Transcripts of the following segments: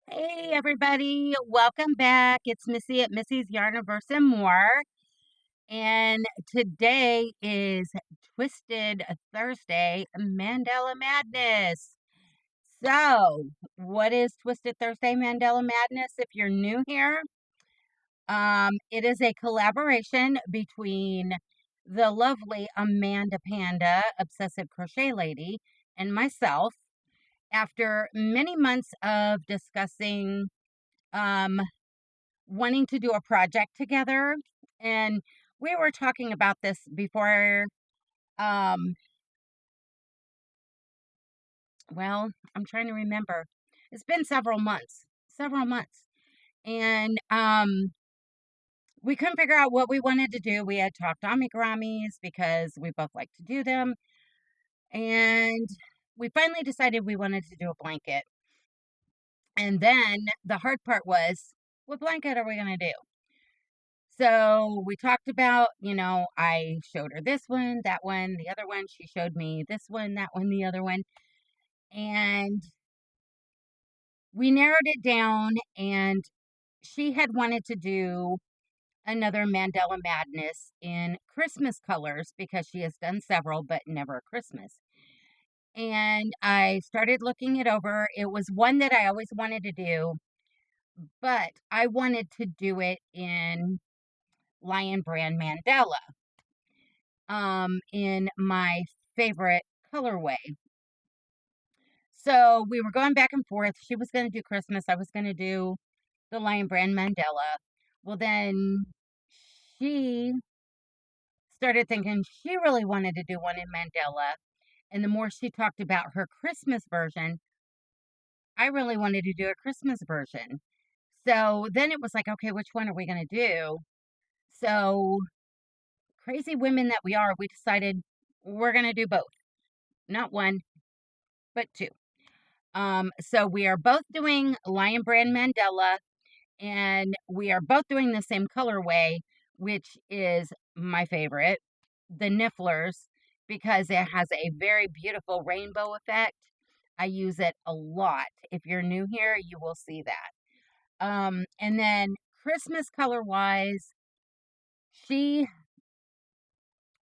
Hey everybody, welcome back. It's Missy at Missy's Yarniverse and More. And today is Twisted Thursday Mandala Madness. So, what is Twisted Thursday Mandala Madness? If you're new here, it is a collaboration between the lovely Amanda Panda, Obsessive Crochet Lady, and myself. After many months of discussing um, wanting to do a project together, and we were talking about this before. um well, I'm trying to remember. It's been several months, and we couldn't figure out what we wanted to do. We had talked amiguramis because we both like to do them, and we finally decided we wanted to do a blanket. And then the hard part was, what blanket are we going to do? So we talked about, I showed her this one, that one, the other one. She showed me this one, that one, the other one. And we narrowed it down. And she had wanted to do another Mandela Madness in Christmas colors because she has done several, but never a Christmas. And I started looking it over. It was one that I always wanted to do, but I wanted to do it in Lion Brand Mandela, in my favorite colorway. So we were going back and forth. She was going to do Christmas. I was going to do the Lion Brand Mandela. Well, then she started thinking she really wanted to do one in Mandela. And the more she talked about her Christmas version, I really wanted to do a Christmas version. So then it was like, okay, which one are we going to do? So, crazy women that we are, we decided we're going to do both. Not one, but two. So we are both doing Lion Brand Mandela, and we are both doing the same colorway, which is my favorite, the Nifflers, because it has a very beautiful rainbow effect. I use it a lot. If you're new here, you will see that. And then Christmas color wise, she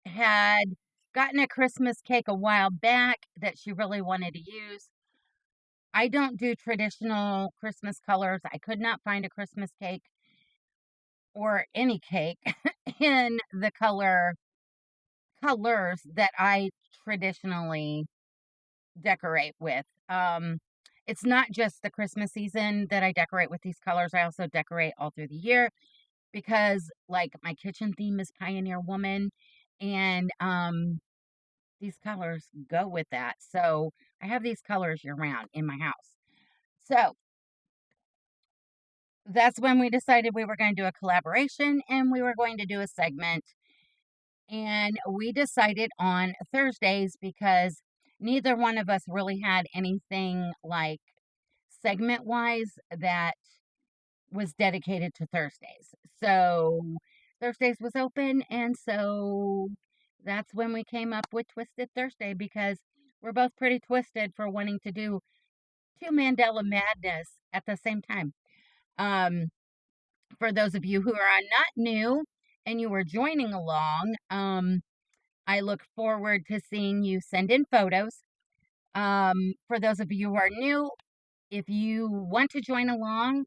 had gotten a Christmas cake a while back that she really wanted to use. I don't do traditional Christmas colors. I could not find a Christmas cake or any cake in the colors that I traditionally decorate with. It's not just the Christmas season that I decorate with these colors. I also decorate all through the year because, like, my kitchen theme is Pioneer Woman, and these colors go with that. So I have these colors year round in my house. So that's when we decided we were going to do a collaboration and we were going to do a segment. And we decided on Thursdays because neither one of us really had anything like segment wise that was dedicated to Thursdays. So Thursdays was open. And so that's when we came up with Twisted Thursday because we're both pretty twisted for wanting to do two Mandela Madness at the same time. Um, for those of you who are not new and you are joining along, I look forward to seeing you send in photos. For those of you who are new, if you want to join along,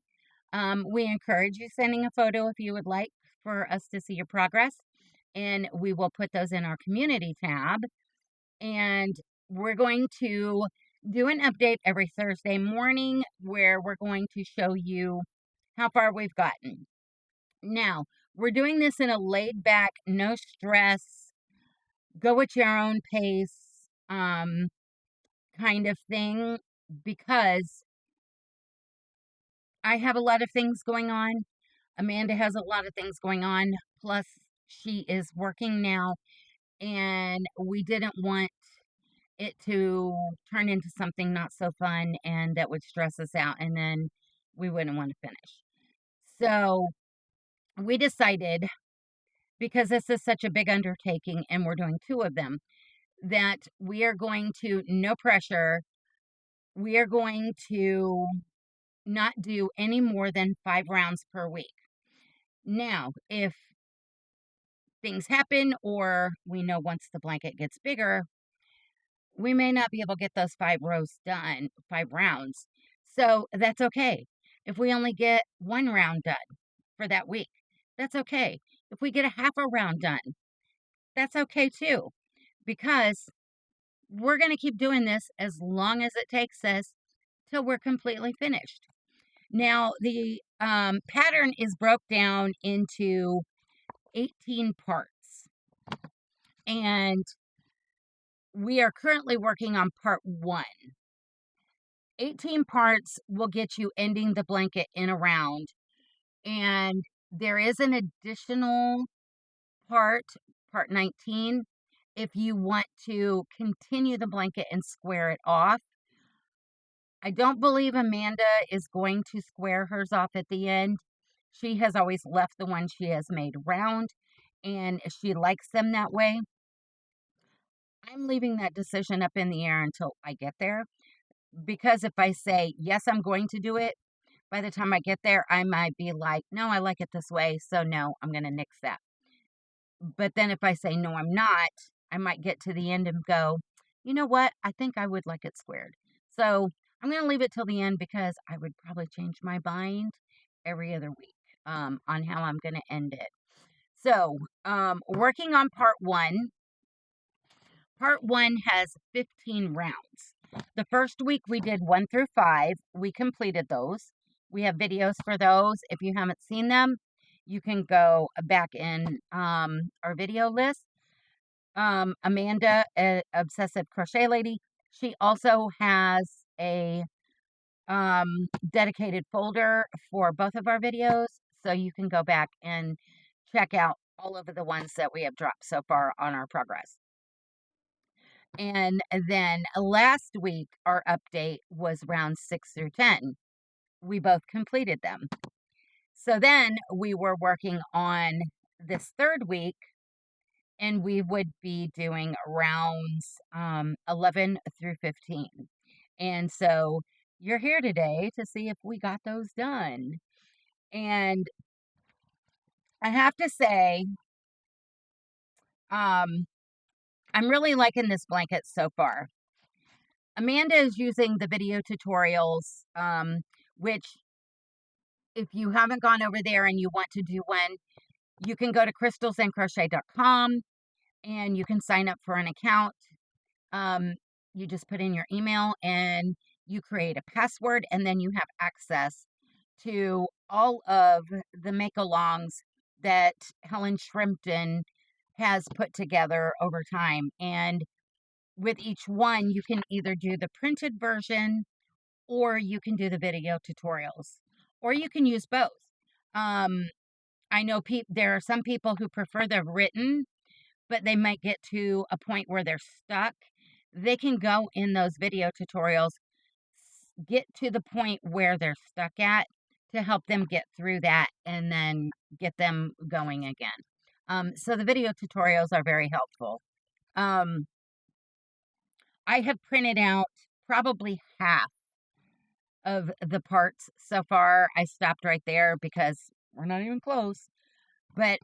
we encourage you sending a photo if you would like for us to see your progress. And we will put those in our community tab. And we're going to do an update every Thursday morning where we're going to show you how far we've gotten. Now, we're doing this in a laid back, no stress, go at your own pace kind of thing because I have a lot of things going on. Amanda has a lot of things going on. Plus, she is working now, and we didn't want it to turn into something not so fun and that would stress us out, and then we wouldn't want to finish. So, we decided, because this is such a big undertaking and we're doing two of them, that we are going to, no pressure, we are going to not do any more than 5 rounds per week. Now, if things happen or we know once the blanket gets bigger, we may not be able to get those 5 rows done, 5 rounds. So that's okay. If we only get 1 round done for that week, that's okay. If we get a half a round done, that's okay too, because we're going to keep doing this as long as it takes us till we're completely finished. Now, the pattern is broke down into 18 parts, and we are currently working on part 1. 18 parts will get you ending the blanket in a round, and there is an additional part, part 19, if you want to continue the blanket and square it off. I don't believe Amanda is going to square hers off at the end. She has always left the one she has made round, and she likes them that way. I'm leaving that decision up in the air until I get there, because if I say, yes, I'm going to do it, by the time I get there, I might be like, no, I like it this way, so no, I'm going to nix that. But then if I say, no, I'm not, I might get to the end and go, you know what? I think I would like it squared. So I'm going to leave it till the end, because I would probably change my mind every other week on how I'm going to end it. So working on part 1. Part 1 has 15 rounds. The first week we did 1 through 5. We completed those. We have videos for those. If you haven't seen them, you can go back in our video list. Amanda, Obsessive Crochet Lady, she also has a dedicated folder for both of our videos, so you can go back and check out all of the ones that we have dropped so far on our progress. And then last week, our update was rounds 6 through 10. We both completed them. So then we were working on this third week, and we would be doing rounds 11 through 15. And so you're here today to see if we got those done. And I have to say, I'm really liking this blanket so far. Amanda is using the video tutorials, which if you haven't gone over there and you want to do one, you can go to crystalsandcrochet.com and you can sign up for an account. You just put in your email and you create a password, and then you have access to all of the make-alongs that Helen Shrimpton has put together over time. And with each one, you can either do the printed version or you can do the video tutorials, or you can use both. I know there are some people who prefer the written, but they might get to a point where they're stuck. They can go in those video tutorials, get to the point where they're stuck at, to help them get through that and then get them going again. So the video tutorials are very helpful. I have printed out probably half of the parts so far. I stopped right there because we're not even close. But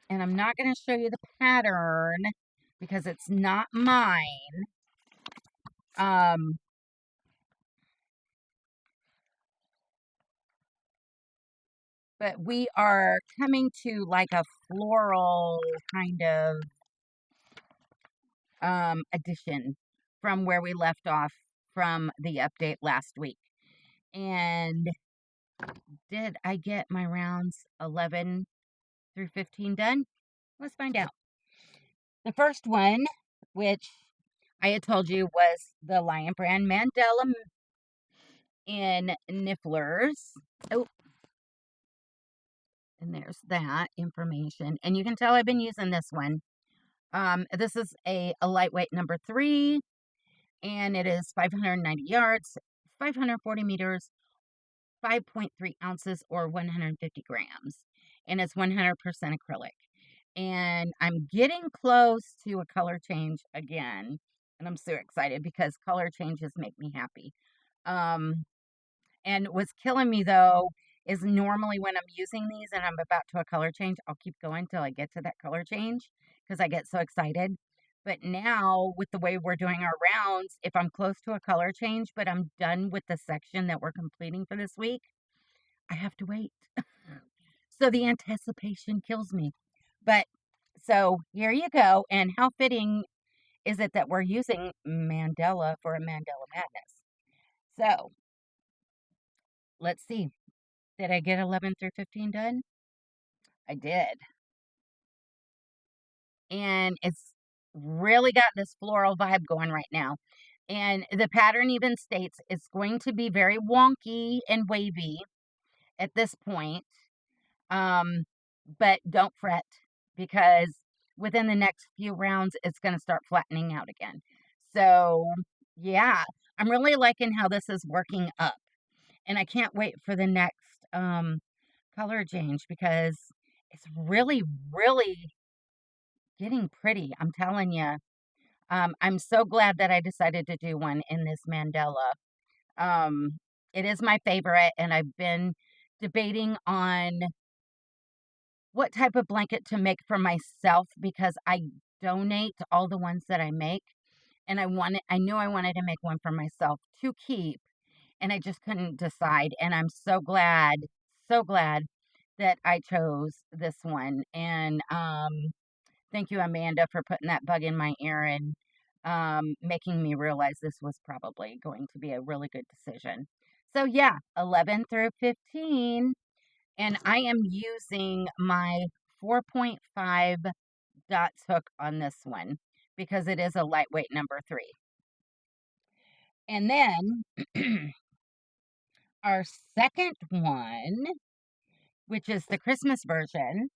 and I'm not going to show you the pattern because it's not mine. But we are coming to like a floral kind of addition from where we left off from the update last week. And did I get my rounds 11 through 15 done? Let's find out. The first one, which I had told you was the Lion Brand Mandala in Nifflers. Oh, and there's that information. And you can tell I've been using this one. This is a lightweight number 3, and it is 590 yards, 540 meters, 5.3 ounces, or 150 grams. And it's 100% acrylic. And I'm getting close to a color change again. and I'm so excited because color changes make me happy. Um, and what's killing me though is normally when I'm using these and I'm about to a color change, I'll keep going till I get to that color change because I get so excited. But now with the way we're doing our rounds, if I'm close to a color change, but I'm done with the section that we're completing for this week, I have to wait. So the anticipation kills me. But so here you go. And how fitting is it that we're using Mandela for a Mandela Madness? So let's see. Did I get 11 through 15 done? I did. And it's really got this floral vibe going right now. And the pattern even states it's going to be very wonky and wavy at this point. Um, but don't fret because within the next few rounds, it's going to start flattening out again. So, yeah, I'm really liking how this is working up. And I can't wait for the next color change because it's really, really getting pretty. I'm telling you. I'm so glad that I decided to do one in this mandala. Um, it is my favorite, and I've been debating on what type of blanket to make for myself because I donate all the ones that I make, and I knew I wanted to make one for myself to keep, and I just couldn't decide. And I'm so glad that I chose this one. And thank you, Amanda, for putting that bug in my ear and making me realize this was probably going to be a really good decision. So, yeah, 11 through 15. And I am using my 4.5 dots hook on this one because it is a lightweight number 3. And then our second one, which is the Christmas version,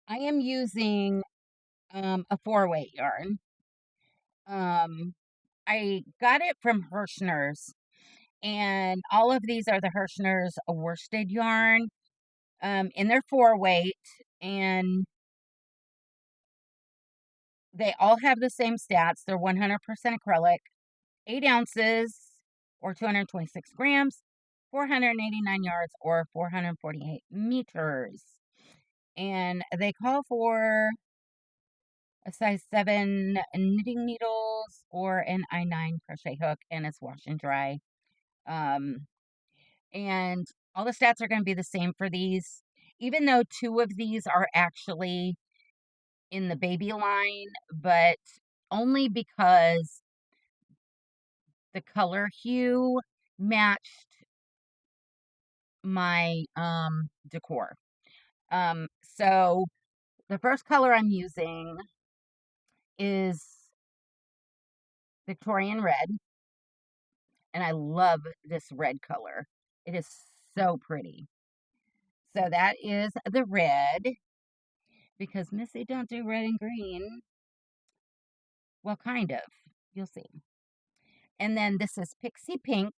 I am using a 4-weight yarn. I got it from Hirschner's, and all of these are the Hirschner's worsted yarn in their 4-weight, and they all have the same stats. They're 100% acrylic, 8 ounces or 226 grams, 489 yards or 448 meters. And they call for a size 7 knitting needles or an I9 crochet hook, and it's wash and dry. And all the stats are going to be the same for these, even though 2 of these are actually in the baby line, but only because the color hue matched my decor. So the first color I'm using is Victorian red, and I love this red color. It is so pretty. So that is the red because Missy don't do red and green. Well, kind of. You'll see. And then this is Pixie Pink.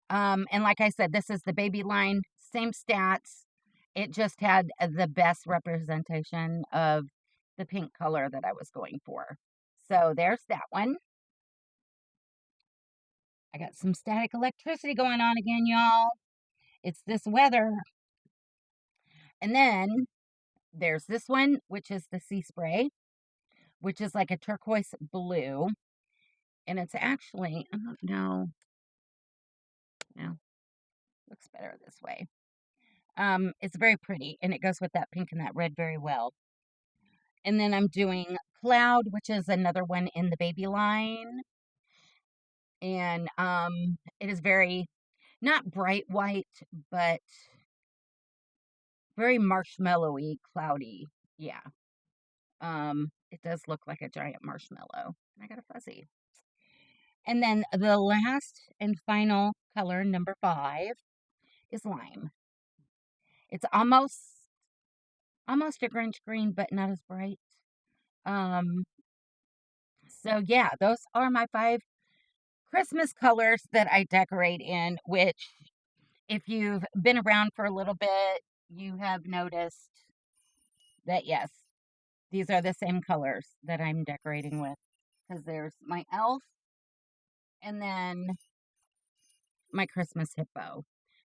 And like I said, this is the baby line, same stats. It just had the best representation of the pink color that I was going for. So there's that one. I got some static electricity going on again, y'all. It's this weather. And then there's this one, which is the Sea Spray, which is like a turquoise blue. And it's actually, I don't know. No, looks better this way. It's very pretty, and it goes with that pink and that red very well. And then I'm doing Cloud, which is another one in the baby line. And it is very, not bright white, but very marshmallowy, cloudy. Yeah. It does look like a giant marshmallow. I got a fuzzy. And then the last and final color, number 5, is lime. It's almost a Grinch green, but not as bright. So yeah, those are my 5 Christmas colors that I decorate in, which if you've been around for a little bit, you have noticed that yes, these are the same colors that I'm decorating with. because there's my elf and then my Christmas hippo.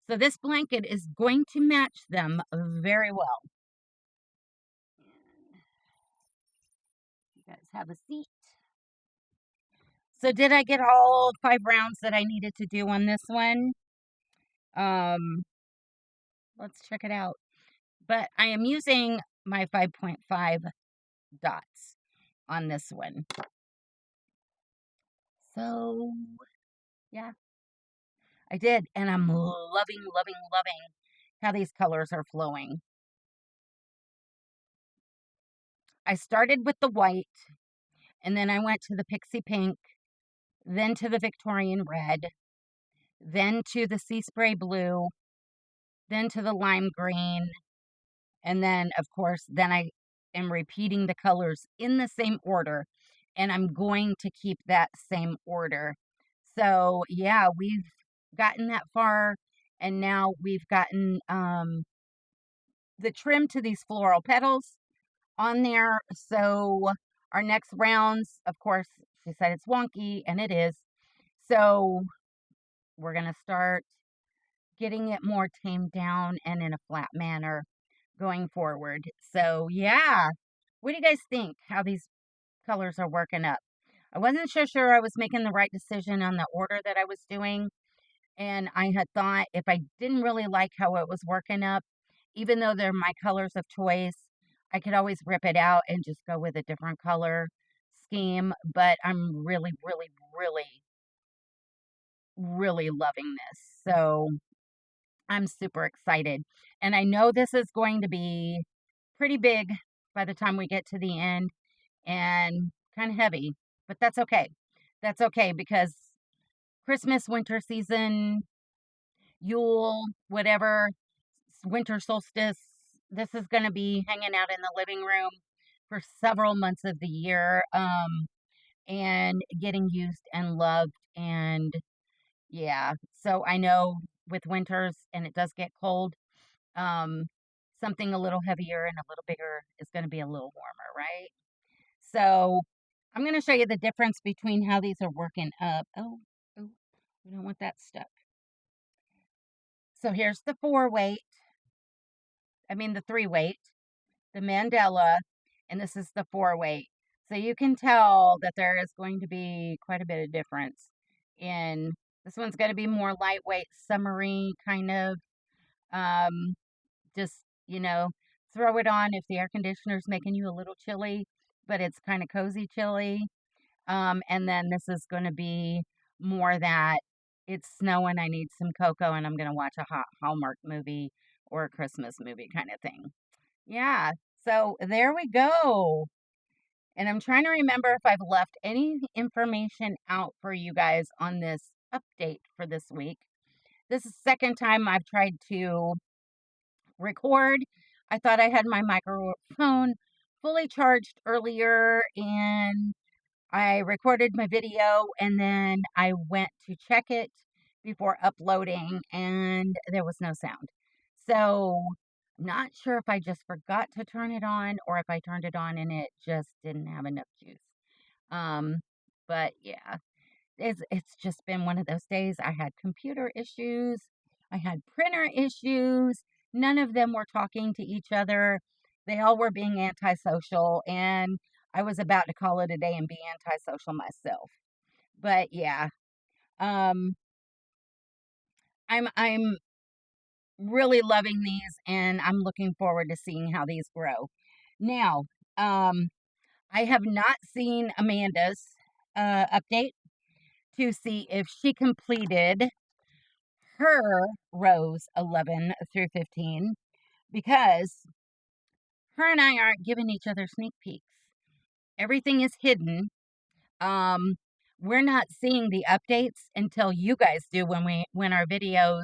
So this blanket is going to match them very well. And you guys have a seat. So did I get all 5 rounds that I needed to do on this one? Let's check it out. But I am using my 5.5 dots on this one. So, yeah, I did. And I'm loving, loving, loving how these colors are flowing. I started with the white, and then I went to the pixie pink, then to the Victorian red, then to the sea spray blue, then to the lime green, and then, of course, then I am repeating the colors in the same order, and I'm going to keep that same order. So, yeah, we've gotten that far, and now we've gotten the trim to these floral petals on there. So, our next rounds, of course, she said it's wonky, and it is. So, we're going to start getting it more tamed down and in a flat manner going forward. So, yeah. What do you guys think how these colors are working up? I wasn't so sure I was making the right decision on the order that I was doing. And I had thought if I didn't really like how it was working up, even though they're my colors of choice, I could always rip it out and just go with a different color scheme. But I'm really, really, really, really loving this. So I'm super excited. And I know this is going to be pretty big by the time we get to the end and kind of heavy, but that's okay. That's okay because Christmas, winter season, Yule, whatever, winter solstice, this is going to be hanging out in the living room for several months of the year and getting used and loved. And yeah, so I know with winters and it does get cold, um, something a little heavier and a little bigger is going to be a little warmer, right? So I'm going to show you the difference between how these are working up. Oh, we don't want that stuck. So here's the 4 weight. The 3 weight, the Mandela, and this is the 4 weight. So you can tell that there is going to be quite a bit of difference in this one's going to be more lightweight, summery kind of. Um, just, throw it on if the air conditioner's making you a little chilly, but it's kind of cozy chilly. And then this is going to be more that it's snowing, I need some cocoa, and I'm going to watch a Hallmark movie or a Christmas movie kind of thing. Yeah, so there we go. And I'm trying to remember if I've left any information out for you guys on this update for this week. This is the second time I've tried to record. I thought I had my microphone fully charged earlier and I recorded my video and then I went to check it before uploading and there was no sound. So, not sure if I just forgot to turn it on or if I turned it on and it just didn't have enough juice. Um, but yeah, it's just been one of those days. I had computer issues, I had printer issues. None of them were talking to each other. They all were being antisocial and I was about to call it a day and be antisocial myself. But yeah, um, I'm really loving these, and I'm looking forward to seeing how these grow. Now, I have not seen Amanda's update to see if she completed her rows 11 through 15 because her and I aren't giving each other sneak peeks. Everything is hidden. Um, we're not seeing the updates until you guys do when our videos,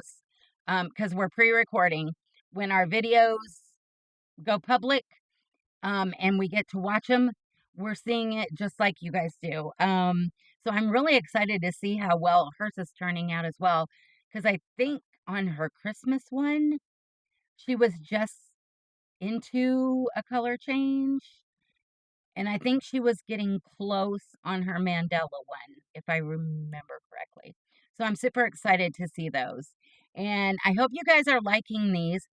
because we're pre-recording. When our videos go public, and we get to watch them, we're seeing it just like you guys do. So I'm really excited to see how well hers is turning out as well, because I think on her Christmas one, she was just into a color change. And I think she was getting close on her Mandela one, if I remember correctly. So I'm super excited to see those. And I hope you guys are liking these.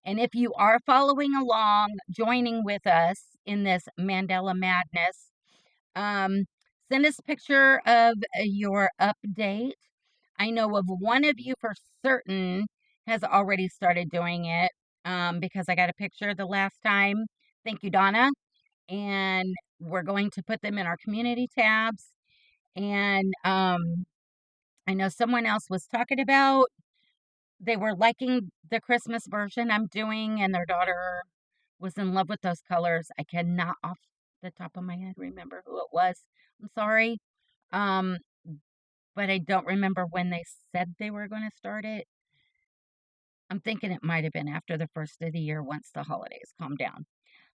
And if you are following along, joining with us in this Mandela Madness, um, send us a picture of your update. I know of one of you for certain has already started doing it because I got a picture the last time. Thank you, Donna. And we're going to put them in our community tabs. And I know someone else was talking about they were liking the Christmas version I'm doing, and their daughter was in love with those colors. I cannot off the top of my head remember who it was. I'm sorry. Um, but I don't remember when they said they were going to start it. I'm thinking it might have been after the first of the year once the holidays calm down.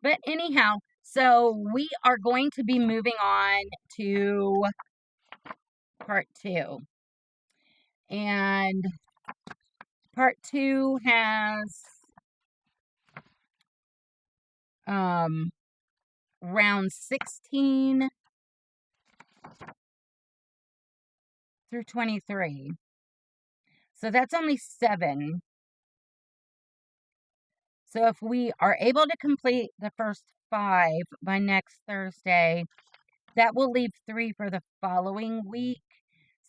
But anyhow, so we are going to be moving on to part 2. And part 2 has round 16 through 23. So that's only 7. So if we are able to complete the first 5 by next Thursday, that will leave 3 for the following week.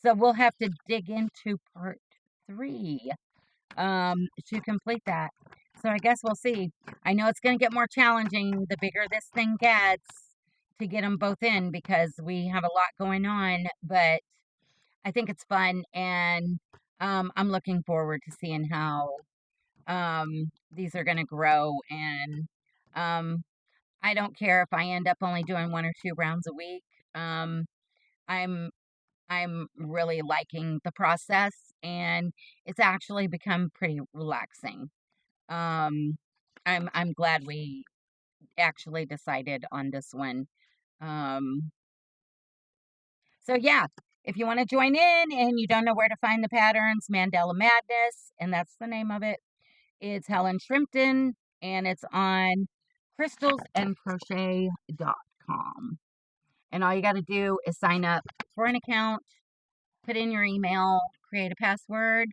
So we'll have to dig into part 3 to complete that. So I guess we'll see. I know it's going to get more challenging the bigger this thing gets to get them both in because we have a lot going on, but I think it's fun, and I'm looking forward to seeing how these are going to grow. And I don't care if I end up only doing 1 or 2 rounds a week. Um, I'm I'm really liking the process, and it's actually become pretty relaxing. Um, I'm glad we actually decided on this one. Um, so yeah, if you want to join in and you don't know where to find the patterns, Mandela Madness, and that's the name of it. It's Helen Shrimpton, and it's on crystalsandcrochet.com. And all you got to do is sign up for an account, put in your email, create a password,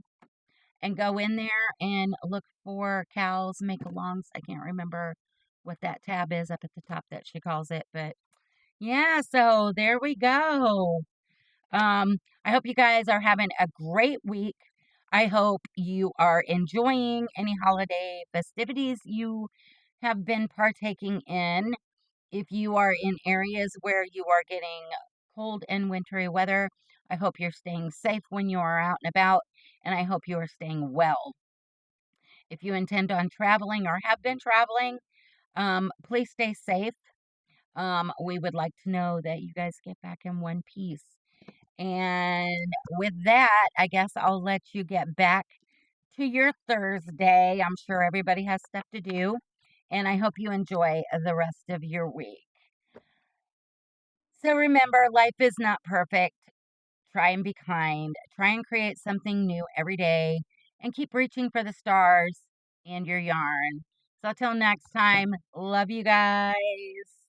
and go in there and look for cows make alongs. I can't remember what that tab is up at the top that she calls it, but yeah, so there we go. I hope you guys are having a great week. I hope you are enjoying any holiday festivities you have been partaking in. If you are in areas where you are getting cold and wintry weather, I hope you're staying safe when you are out and about, and I hope you are staying well. If you intend on traveling or have been traveling, please stay safe. We would like to know that you guys get back in one piece. And with that, I guess I'll let you get back to your Thursday. I'm sure everybody has stuff to do, and I hope you enjoy the rest of your week. So remember, life is not perfect. Try and be kind. Try and create something new every day, and keep reaching for the stars and your yarn. So, till next time, love you guys.